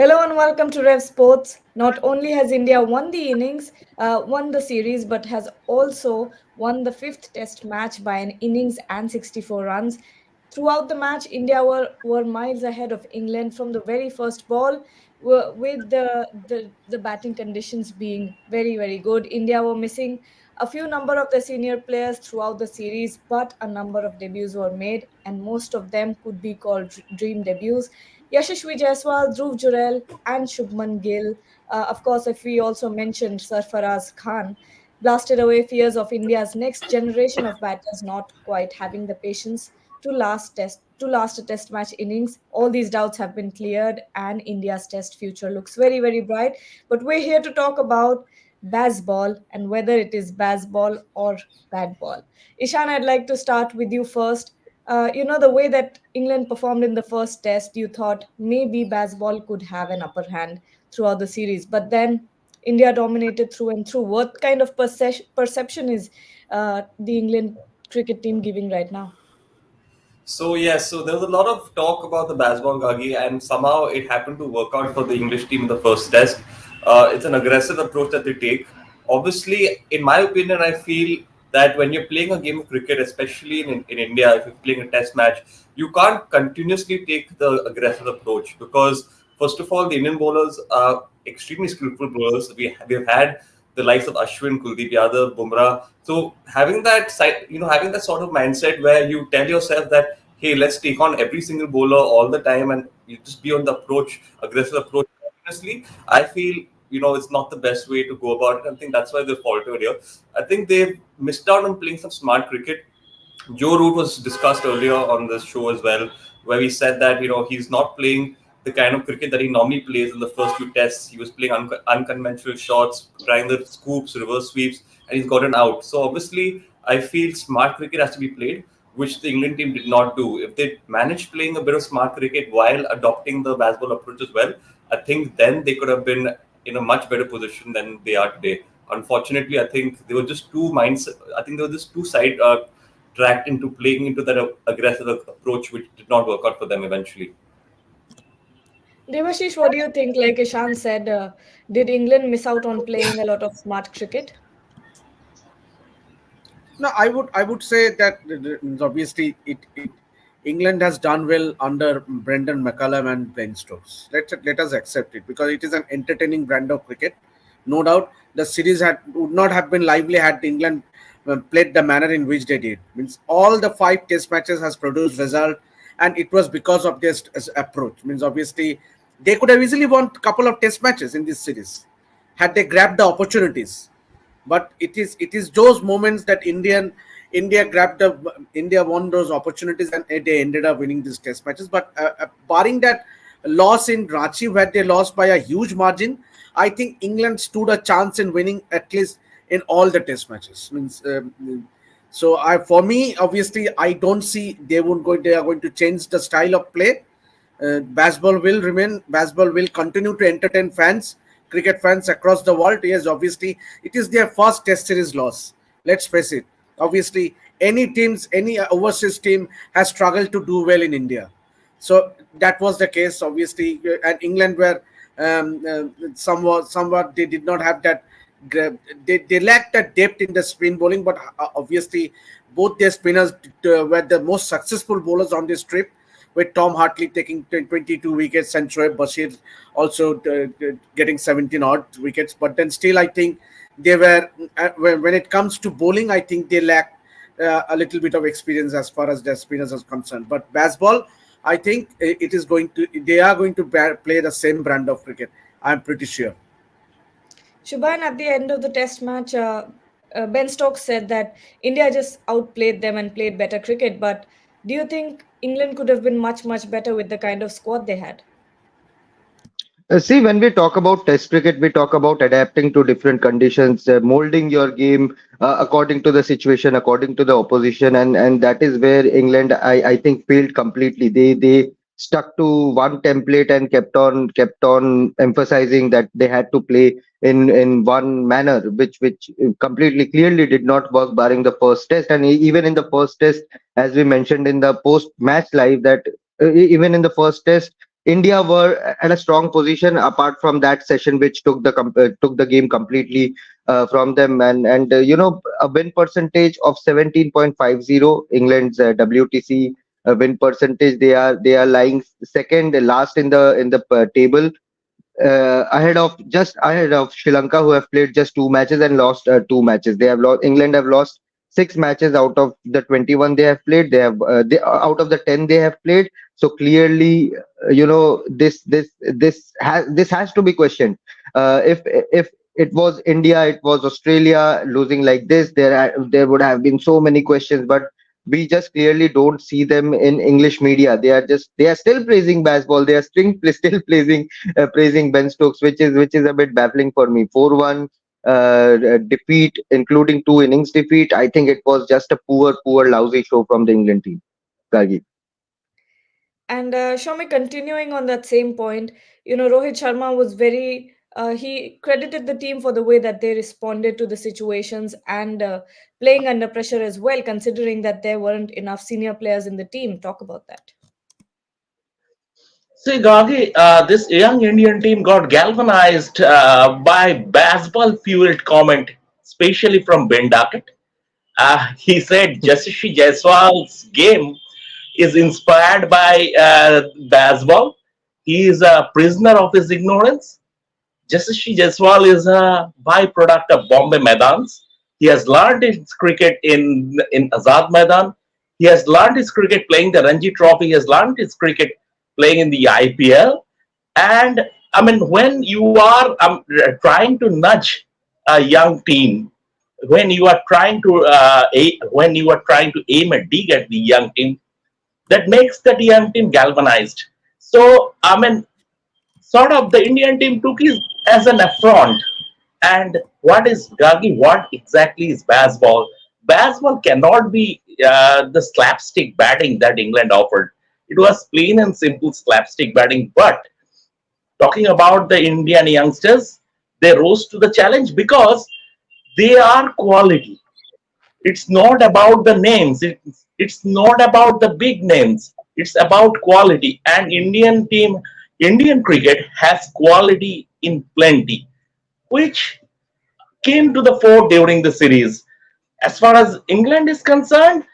Hello and welcome to Rev Sports. Not only has India won the series, but has also won the fifth Test match by an innings and 64 runs. Throughout the match, India were miles ahead of England from the very first ball, with the batting conditions being very good. India were missing a few number of the senior players throughout the series, but a number of debuts were made, and most of them could be called dream debuts. Yashasvi Jaiswal, Dhruv Jurel, and Shubman Gill. Of course, if we also mentioned Sarfaraz Khan, blasted away fears of India's next generation of batters not quite having the patience to last a test match innings. All these doubts have been cleared, and India's test future looks very bright. But we're here to talk about Bazz ball and whether it is Bazz ball or bad ball. Ishan, I'd like to start with you first. The way that England performed in the first test, you thought maybe Bazball could have an upper hand throughout the series, but then India dominated through and through. What kind of perception is the England cricket team giving right now? So there was a lot of talk about the baseball Gagi, and somehow it happened to work out for the English team in the first test. It's an aggressive approach that they take. Obviously, in my opinion, I feel that when you're playing a game of cricket, especially in India, if you're playing a test match, you can't continuously take the aggressive approach because, first of all, the Indian bowlers are extremely skillful bowlers. We've had the likes of Ashwin, Kuldeep Yadav, Bumrah. So having that sort of mindset where you tell yourself that, hey, let's take on every single bowler all the time, and you just be on the aggressive approach continuously. I feel it's not the best way to go about it. I think that's why they faltered here. I think they've missed out on playing some smart cricket. Joe Root was discussed earlier on this show as well, where he said that he's not playing the kind of cricket that he normally plays in the first few tests. He was playing unconventional shots, trying the scoops, reverse sweeps, and he's gotten out. So obviously, I feel smart cricket has to be played, which the England team did not do. If they managed playing a bit of smart cricket while adopting the baseball approach as well, I think then they could have been in a much better position than they are today. Unfortunately, I think they were just too minds. I think they were just too side tracked into playing into that aggressive approach, which did not work out for them eventually. Devashish, what do you think? Like Ishan said, did England miss out on playing a lot of smart cricket? No, I would say that obviously it England has done well under Brendan McCullum and Plain Stokes. Let us accept it because it is an entertaining brand of cricket. No doubt, the series would not have been lively had England played the manner in which they did. Means all the five Test matches has produced result, and it was because of this approach. Means obviously they could have easily won a couple of Test matches in this series had they grabbed the opportunities, but it is those moments that India won those opportunities, and they ended up winning these test matches. But barring that loss in Ranchi where they lost by a huge margin, I think England stood a chance in winning at least in all the test matches. So for me, obviously, I don't see they are going to change the style of play. Baseball will remain. Baseball will continue to entertain fans, cricket fans across the world. Yes, obviously, it is their first Test series loss. Let's face it. Obviously, any overseas team has struggled to do well in India. So that was the case. Obviously, and England were somewhat they did not have that. They lacked that depth in the spin bowling, but obviously, both their spinners were the most successful bowlers on this trip, with Tom Hartley taking 22 wickets and Shoaib Bashir also getting 17 odd wickets. But then still, I think they were, when it comes to bowling, I think they lack a little bit of experience as far as their spinners are concerned. But baseball, I think they are going to play the same brand of cricket. I'm pretty sure. Shubhan, at the end of the test match, Ben Stokes said that India just outplayed them and played better cricket. But do you think England could have been much better with the kind of squad they had? See, when we talk about Test cricket, we talk about adapting to different conditions, molding your game according to the situation, according to the opposition, and that is where England, I think, failed completely. They stuck to one template and kept on emphasizing that they had to play in one manner, which completely clearly did not work, barring the first Test, and even in the first Test, as we mentioned in the post-match live, that even in the first Test. India were at a strong position apart from that session which took the game completely from them. And a win percentage of 17.50, England's WTC win percentage. They are lying second last in the table, just ahead of Sri Lanka, who have played just two matches and lost two matches. They have lost. England have lost six matches out of the 21 they have played. Out of the 10 they have played. So clearly, this has to be questioned. If it was India, it was Australia losing like this, there would have been so many questions. But we just clearly don't see them in English media. They are still praising baseball. They are still praising Ben Stokes, which is a bit baffling for me. 4-1 defeat, including two innings defeat. I think it was just a poor, lousy show from the England team. Gagi. And Shami, continuing on that same point, Rohit Sharma was he credited the team for the way that they responded to the situations and playing under pressure as well, considering that there weren't enough senior players in the team. Talk about that. See, Gagi, this young Indian team got galvanized by baseball fueled comment, especially from Ben Duckett. He said Jashishi Jaiswal's game is inspired by baseball. He is a prisoner of his ignorance. Jashishi Jaiswal is a byproduct of Bombay Maidans. He has learned his cricket in Azad Maidan. He has learned his cricket playing the Ranji Trophy. He has learned his cricket playing in the IPL. And I mean, when you are trying to nudge a young team, when you are trying to when you are trying to aim a dig at the young team, that makes that young team galvanized. So I mean, sort of the Indian team took it as an affront. And what is Gagi? What exactly is baseball? Baseball cannot be the slapstick batting that England offered. It was plain and simple slapstick batting. But talking about the Indian youngsters, they rose to the challenge because they are quality. It's not about the names. It's not about the big names. It's about quality. And Indian cricket has quality in plenty, which came to the fore during the series. As far as England is concerned,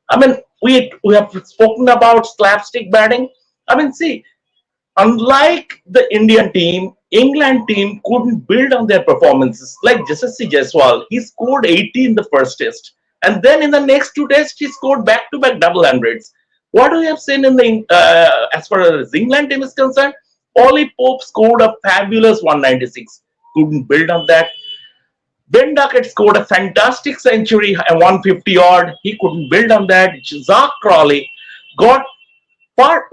I mean, we have spoken about slapstick batting. I mean, see, unlike the Indian team, England team couldn't build on their performances. Like Jasasi Jaiswal, he scored 80 in the first test, and then in the next two tests, he scored back-to-back double hundreds. What we have seen in the as far as England team is concerned, Ollie Pope scored a fabulous 196. Couldn't build on that. Ben Duckett scored a fantastic century, a 150 odd. He couldn't build on that. Zach Crawley got part,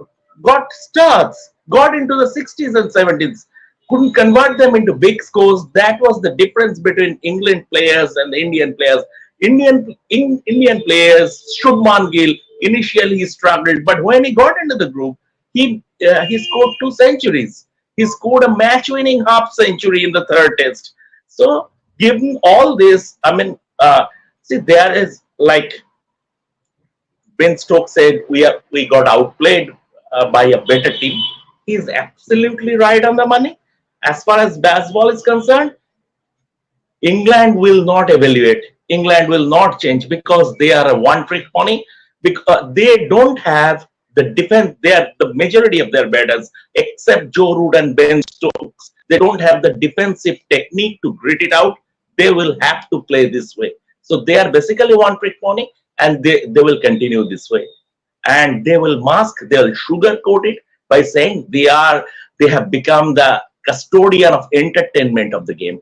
got starts, got into the 60s and 70s, couldn't convert them into big scores. That was the difference between England players and the Indian players. Indian players, Shubman Gill, initially he struggled, but when he got into the group, he scored two centuries. He scored a match-winning half century in the third test. So, given all this, I mean, see, there is like Ben Stokes said, we got outplayed by a better team. He's absolutely right on the money. As far as baseball is concerned, England will not evaluate. England will not change because they are a one-trick pony. Because they don't have the defense. They are the majority of their batters, except Joe Root and Ben Stokes. They don't have the defensive technique to grit it out. They will have to play this way. So they are basically one-trick pony, and they will continue this way. And they will they'll sugarcoat it by saying they have become the custodian of entertainment of the game.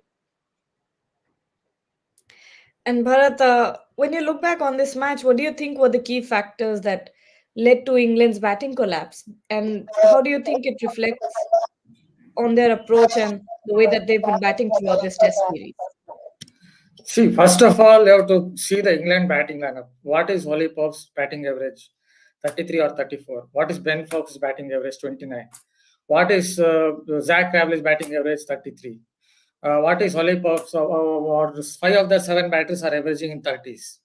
And Bharat, when you look back on this match, what do you think were the key factors that led to England's batting collapse? And how do you think it reflects on their approach and the way that they've been batting throughout this test series? See, first of all, you have to see the England batting lineup. What is Ollie Pope's batting average? 33 or 34. What is Ben Fox's batting average? 29. What is Zach Cravley's batting average? 33. What is Ollie Pope's? Or five of the seven batters are averaging in 30s.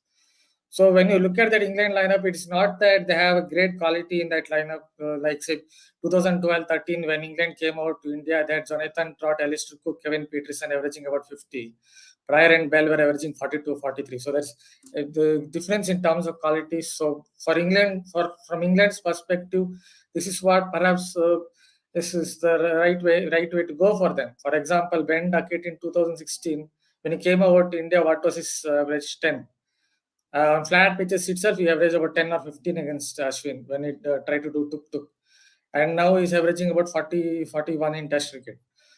So when you look at that England lineup, it's not that they have a great quality in that lineup. Like say 2012-13 when England came out to India, they had Jonathan Trott, Alistair Cook, Kevin Peterson averaging about 50. Pryor and Bell were averaging 42, 43. So that's the difference in terms of quality. So for England, from England's perspective, this is what perhaps this is the right way to go for them. For example, Ben Duckett in 2016, when he came over to India, what was his average? 10. On flat pitches itself, he averaged about 10 or 15 against Ashwin when he tried to do tuk-tuk. And now he's averaging about 40, 41 in Test cricket.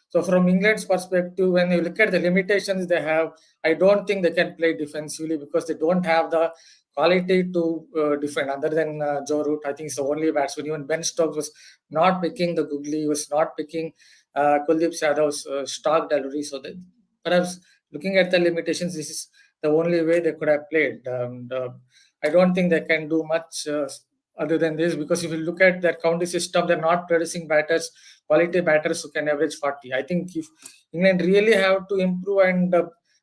So from England's perspective, when you look at the limitations they have, I don't think they can play defensively because they don't have the quality to defend. Other than Joe Root, I think it's the only batsman. Even Ben Stokes was not picking the googly, was not picking Kuldeep Yadav's stock delivery. So that perhaps looking at the limitations, this is the only way they could have played. I don't think they can do much other than this, because if you look at their county system, they're not producing batters, quality batters who can average 40. I think if England really have to improve and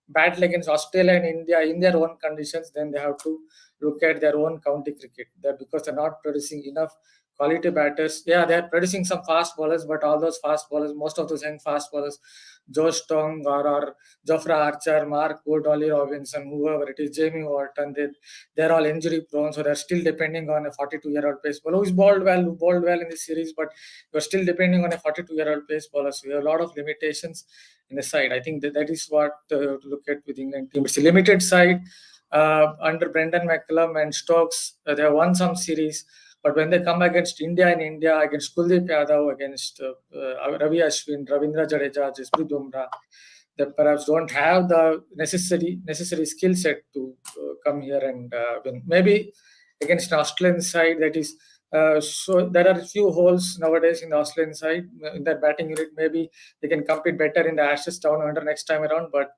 battle against Australia and India in their own conditions, then they have to look at their own county cricket. That because they're not producing enough quality batters. Yeah, they're producing some fast bowlers, but all those fast bowlers, most of those young fast bowlers, Joe Strong or Jofra Archer, Mark Wood, Ollie Robinson, whoever it is, Jamie Wharton, they're all injury prone, so they're still depending on a 42-year-old pace bowler who's bowled well in this series, but you're still depending on a 42-year-old pace bowler. So you have a lot of limitations in the side. I think that is what to look at with England team. It's a limited side under Brendan McCullum and Stokes. They have won some series. But when they come against India against Kuldeep Yadav, against Ravi Ashwin, Ravindra Jadeja, Jasprit Bumrah, they perhaps don't have the necessary skill set to come here and win. Maybe against an Australian side, that is, so there are a few holes nowadays in the Australian side in that batting unit. Maybe they can compete better in the Ashes Down Under next time around. But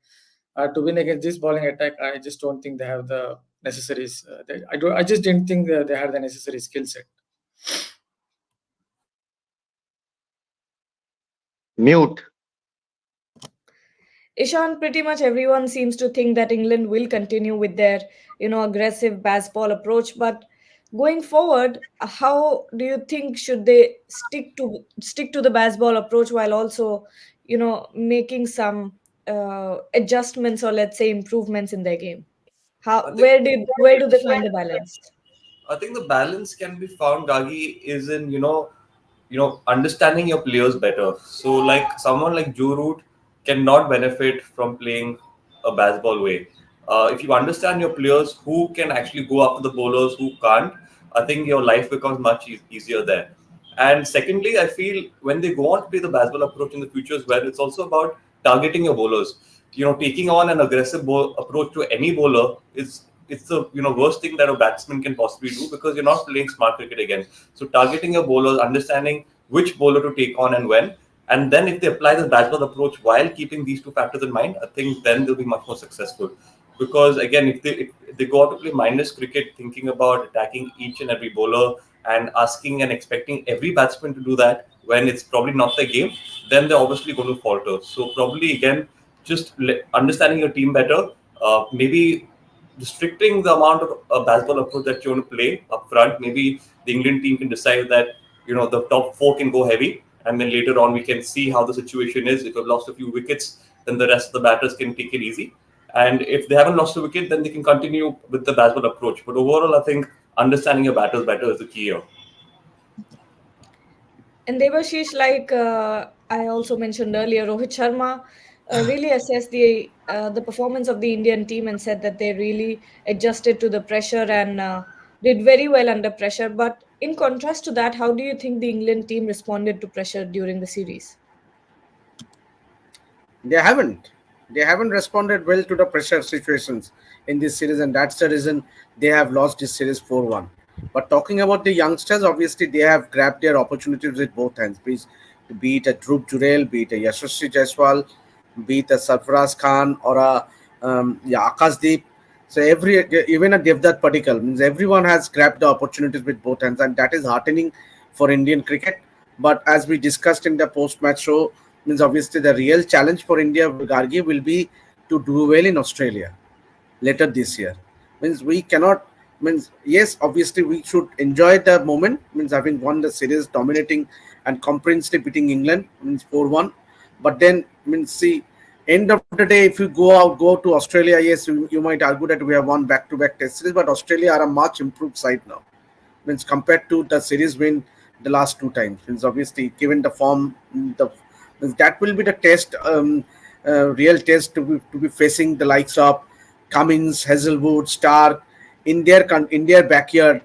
to win against this bowling attack, I just don't think they have the necessaries. I just didn't think they had the necessary skill set. Mute. Ishan, pretty much everyone seems to think that England will continue with their, aggressive baseball approach. But going forward, how do you think should they stick to the baseball approach while also, making some adjustments or let's say improvements in their game? I think Where do they find the balance? I think the balance can be found, Gagi, is in understanding your players better. So like someone like Joe Root cannot benefit from playing a baseball way. If you understand your players who can actually go after the bowlers who can't, I think your life becomes much easier there. And secondly, I feel when they go on to play the baseball approach in the future as well, it's also about targeting your bowlers. Taking on an aggressive approach to any bowler is it's the worst thing that a batsman can possibly do, because you're not playing smart cricket again. So targeting your bowlers, understanding which bowler to take on and when, and then if they apply the baseball approach while keeping these two factors in mind, I think then they'll be much more successful. Because again, if they go out to play mindless cricket, thinking about attacking each and every bowler and asking and expecting every batsman to do that when it's probably not their game, then they're obviously going to falter. So probably again, just understanding your team better, maybe restricting the amount of baseball approach that you want to play up front. Maybe the England team can decide that the top four can go heavy, and then later on we can see how the situation is. If you've lost a few wickets, then the rest of the batters can take it easy. And if they haven't lost a wicket, then they can continue with the baseball approach. But overall, I think understanding your batters better is the key here. And Devashish, like I also mentioned earlier, Rohit Sharma really assessed the performance of the Indian team and said that they really adjusted to the pressure and did very well under pressure. But in contrast to that, how do you think the England team responded to pressure during the series? They haven't responded well to the pressure situations in this series, and that's the reason they have lost this series 4-1. But talking about the youngsters, obviously they have grabbed their opportunities with both hands. Be it a Dhruv Jurel, be it a Yashasvi Jaiswal, be it a Sarfaraz Khan or a Akashdeep. So even a Devdutt Padikkal, means everyone has grabbed the opportunities with both hands, and that is heartening for Indian cricket. But as we discussed in the post-match show, means obviously the real challenge for India, Gargi, will be to do well in Australia later this year. Means we cannot, means yes, obviously we should enjoy the moment, means having won the series, dominating and comprehensively beating England, means 4-1. But then, means see, end of the day, if you go to Australia, yes, you might argue that we have won back-to-back test series, but Australia are a much improved side now, means compared to the series win the last two times. Means obviously, given the form, the means that will be the test, real test to be facing the likes of Cummins, Hazelwood, Stark in their backyard.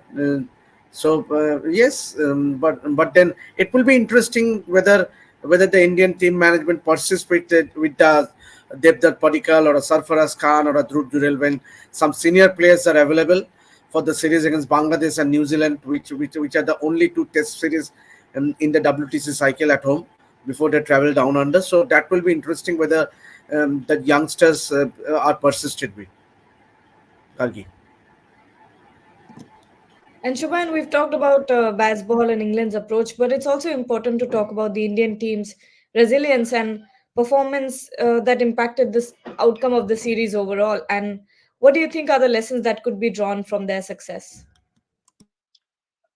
Yes, but then it will be interesting whether the Indian team management persists with the Devdutt Padikkal or a Sarfaraz Khan or a Dhruv Jurel when some senior players are available for the series against Bangladesh and New Zealand, which are the only two test series in the WTC cycle at home before they travel down under. So that will be interesting whether the youngsters are persisted with. Kargi. And Shubhan, we've talked about baseball and England's approach, but it's also important to talk about the Indian team's resilience and performance that impacted this outcome of the series overall. And what do you think are the lessons that could be drawn from their success?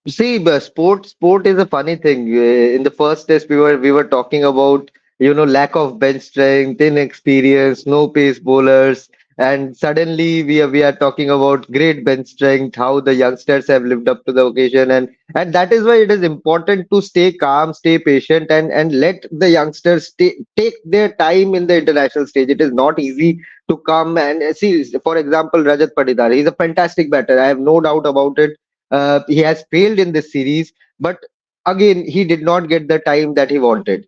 See, but sport is a funny thing. In the first test, we were talking about lack of bench strength, inexperience, no pace bowlers, and suddenly we are talking about great bench strength, how the youngsters have lived up to the occasion, and that is why it is important to stay calm, stay patient, and let the youngsters take their time in the international stage. It is not easy to come and see. For example, Rajat Patidar, he's a fantastic batter. I have no doubt about it. He has failed in this series, but again, he did not get the time that he wanted.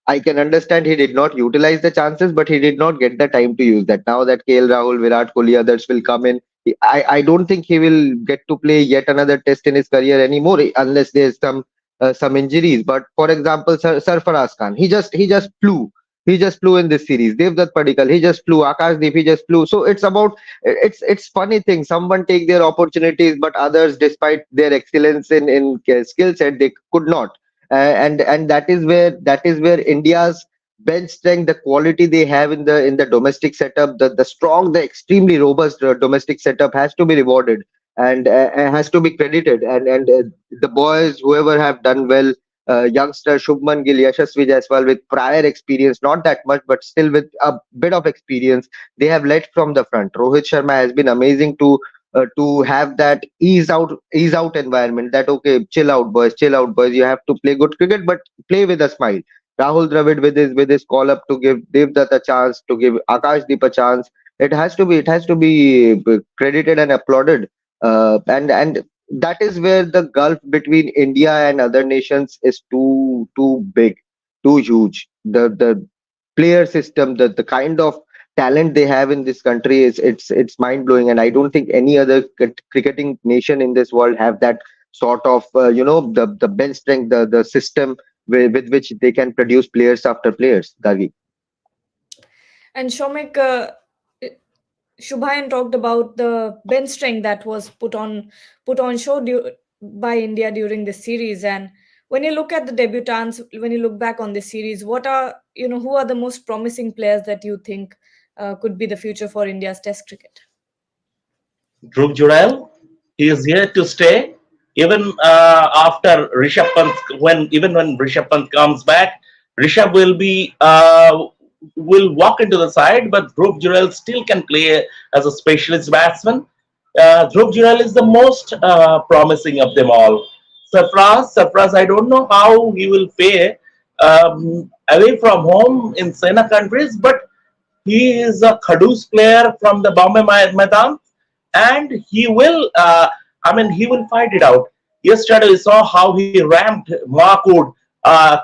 I can understand he did not utilize the chances, but he did not get the time to use that. Now that KL Rahul, Virat Kohli, others will come in, I don't think he will get to play yet another test in his career anymore unless there's some injuries. But for example, Sarfaraz Khan, he just flew. He just flew in this series. Devdutt Padikkal, he just flew. Akashdeep, he just flew. So it's funny thing. Someone take their opportunities, but others, despite their excellence in skill set, they could not. And that is where India's bench strength, the quality they have in the domestic setup, the strong, the extremely robust domestic setup has to be rewarded and has to be credited. And the boys, whoever have done well, youngster Shubman Gill, Yashasvi Jaiswal with prior experience, not that much, but still with a bit of experience, they have led from the front. Rohit Sharma has been amazing to have that ease out environment, that okay, chill out boys, you have to play good cricket, but play with a smile. Rahul Dravid with his call up to give Devdutt a chance, to give Akashdeep a chance, it has to be credited and applauded. And that is where the gulf between India and other nations is too big, too huge. The player system, the kind of talent they have in this country it's mind blowing, and I don't think any other cricketing nation in this world have that sort of the bench strength, the system with which they can produce players after players. Dagi. And Shomik, Shubhayan talked about the bench strength that was put on show by India during this series. And when you look at the debutants, when you look back on this series, what are who are the most promising players that you think could be the future for India's Test cricket? Dhruv Jurel, he is here to stay. Even after Rishabh Pant, when Rishabh Pant comes back, Rishabh will walk into the side, but Dhruv Jurel still can play as a specialist batsman. Dhruv Jurel is the most promising of them all. Sarfraz, I don't know how he will fare away from home in Sena countries, but he is a Khadoos player from the Bombay Maidan, and he will fight it out. Yesterday we saw how he ramped Markwood,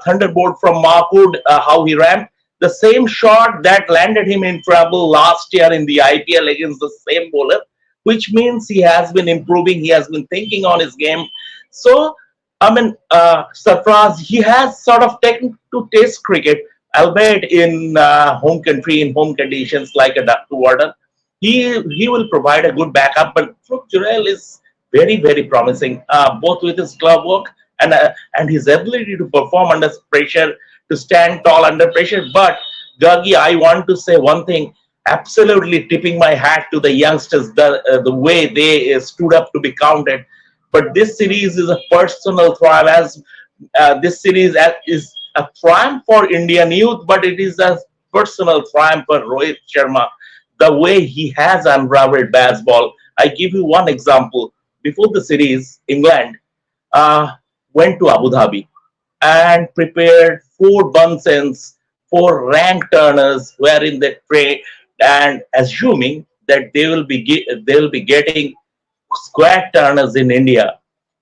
Thunderbolt from Markwood, how he ramped the same shot that landed him in trouble last year in the IPL against the same bowler, which means he has been improving, he has been thinking on his game. So, Sarfraz, he has sort of taken to test cricket, albeit in home country, in home conditions like a duck to water. He will provide a good backup, but Dhruv Jurel is very promising, both with his glove work and his ability to perform under pressure, to stand tall under pressure. But Gagi, I want to say one thing. absolutely tipping my hat to the youngsters, the way they stood up to be counted. But this series is a personal triumph, as this series is a triumph for Indian youth, but it is a personal triumph for Rohit Sharma. The way he has unraveled baseball. I give you one example. Before the series, England uh, went to Abu Dhabi and prepared four bunsens, four rank turners, wherein they trade and assuming that they will be getting square turners in India.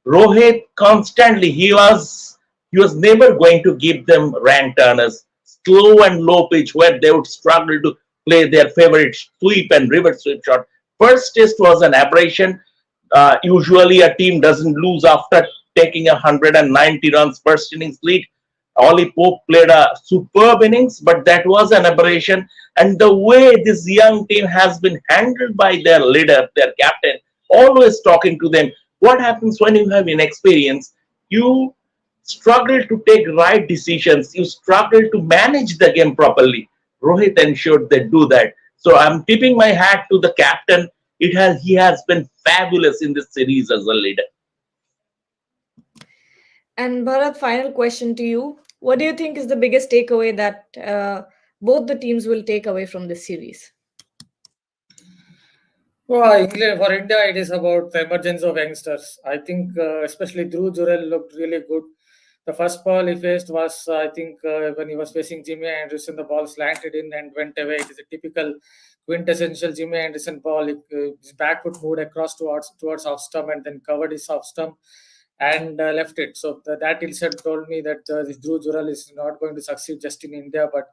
Rohit constantly he was never going to give them rank turners, slow and low pitch where they would struggle to play their favorite sweep and reverse sweep shot. First test was an aberration. Usually, a team doesn't lose after taking 190 runs first innings lead. Ollie Pope played a superb innings, but that was an aberration. And the way this young team has been handled by their leader, their captain, always talking to them. What happens when you have inexperience? You struggle to take right decisions. You struggle to manage the game properly. Rohit ensured they do that. So I'm tipping my hat to the captain. He has been fabulous in this series as a leader. And Bharat, final question to you. What do you think is the biggest takeaway that both the teams will take away from this series? Well, England, for India, it is about the emergence of youngsters. I think, especially Dhruv Jurel looked really good. The first ball he faced was, I think, when he was facing Jimmy Anderson, the ball slanted in and went away. It is a typical quintessential Jimmy Anderson ball. His back foot moved across towards off stump and then covered his off stump and left it. So that itself told me that this Dhruv Jurel is not going to succeed just in India, but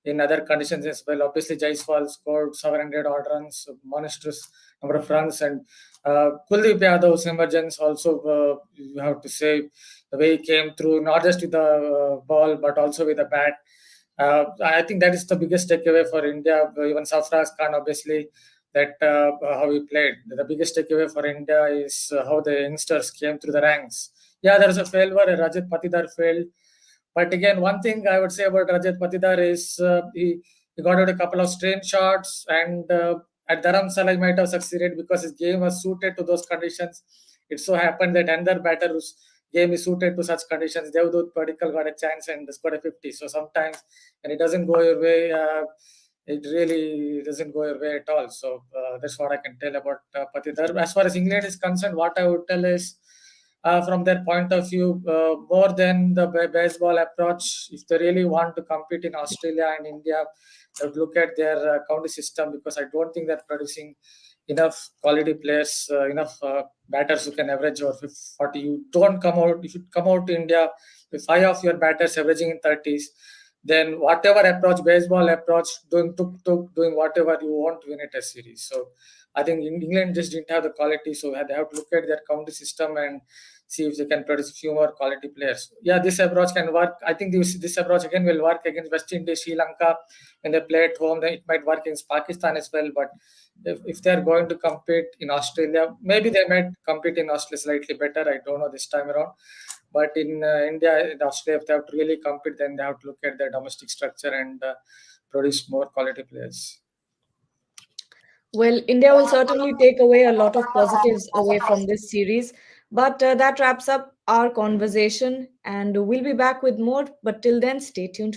in other conditions as well. Obviously, Jaiswal scored 700 odd runs, monstrous number of runs, and Kuldeep Yadav's emergence also, you have to say, the way he came through, not just with the ball, but also with the bat. I think that is the biggest takeaway for India. Even Safraz Khan, obviously, that how he played. The biggest takeaway for India is how the youngsters came through the ranks. Yeah, there was a failure. Rajat Patidar failed. But again, one thing I would say about Rajat Patidar is he got out a couple of strain shots, and at Dharamsala he might have succeeded because his game was suited to those conditions. It so happened that another batter whose game is suited to such conditions, Devdutt Padikkal, got a chance and scored a 50. So sometimes when it doesn't go your way, it really doesn't go your way at all. So that's what I can tell about Patidar. As far as England is concerned, what I would tell is, from their point of view, more than the baseball approach, if they really want to compete in Australia and India, they would look at their county system, because I don't think they're producing enough quality players, enough batters who can average over 40. You don't come out, if you come out to India with 5 of your batters averaging in 30s, then whatever approach, baseball approach, doing doing whatever you want to win a test series. So I think England just didn't have the quality, so they have to look at their county system and see if they can produce a few more quality players. Yeah, this approach can work. I think this approach again will work against West Indies, Sri Lanka when they play at home. Then it might work against Pakistan as well. But if they're going to compete in Australia, maybe they might compete in Australia slightly better. I don't know this time around. But in India, in Australia, if they have to really compete, then they have to look at their domestic structure and produce more quality players. Well, India will certainly take away a lot of positives away from this series. But that wraps up our conversation, and we'll be back with more. But till then, stay tuned